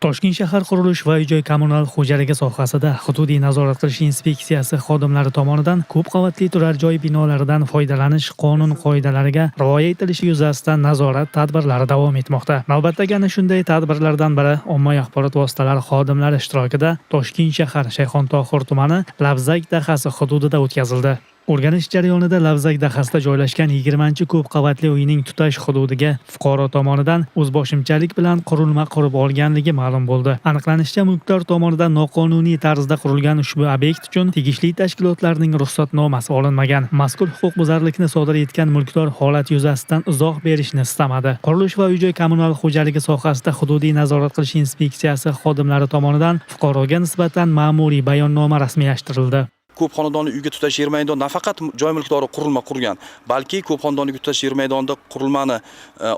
Toshkent shahar qurilish va uy-joy kommunal xo'jaligi sohasida hududiy nazorat qilish inspeksiyasi xodimlari tomonidan ko'p qavatli turar joy binolaridan foydalanish qonun qoidalariga rioya etilishi yuzasidan nazorat tadbirlari davom etmoqda. Navbatdagi ana shunday tadbirlardan biri ommaviy axborot vositalari xodimlari ishtirokida Toshkent shahar Shayxontohur tumani Labzak dahasi hududida o'tkazildi. O'rganish jarayonida Labzak dahasida joylashgan 20-ko'p qavatli uyning tutash hududiga fuqaro tomonidan o'zboshimchalik bilan qurilma qurib olganligi ma'lum bo'ldi. Aniqlanishicha, mulkdor tomonidan noqonuniy tarzda qurilgan ushbu obyekt uchun tegishli tashkilotlarning ruxsatnomasi olinmagan. Mazkur huquqbuzarlikni sodir etgan mulkdor holat yuzasidan izoh berishni istamadi. Qurilish va uy-joy kommunal xo'jaligi sohasida hududiy nazorat qilish inspeksiyasi xodimlari tomonidan fuqaroga nisbatan ma'muriy bayonnoma rasmiylashtirildi. Ko'p xonadonli uyga tutash yer maydon nafaqat joy mulkdori qurilma qurgan, balki ko'p xonadonli uyga tutash yer maydonida qurilmani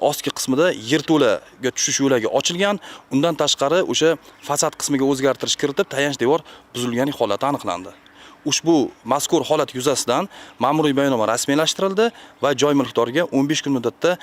ostki qismida yerto'laga tushish yo'lagi ochilgan. Undan tashqari o'sha fasad qismiga o'zgartirish kiritib, tayanch devor buzilgan holati aniqlandi. Ushbu mazkur holat yuzasidan ma'muriy bayonnoma rasmiylashtirildi va joy mulkdoriga 15 kun muddatda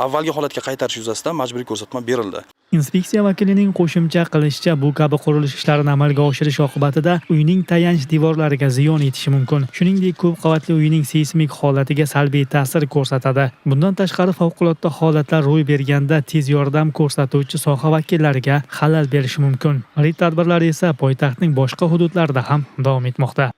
avvalgi holatga qaytarish yuzasidan majburiy ko'rsatma berildi. Inspeksiya vakilining qo'shimcha qilishicha, bu kabi qurilish ishlarini amalga oshirish oqibatida uyning tayanch devorlariga ziyon yetishi mumkin. Shuningdek, ko'p qavatli uyning seysmik holatiga salbiy ta'sir ko'rsatadi. Bundan tashqari, favqulodda holatlar ro'y berganda tez yordam ko'rsatuvchi soha vakillariga xalal berishi mumkin. Tadbirlar esa poytaxtning boshqa hududlarida ham davom etmoqda.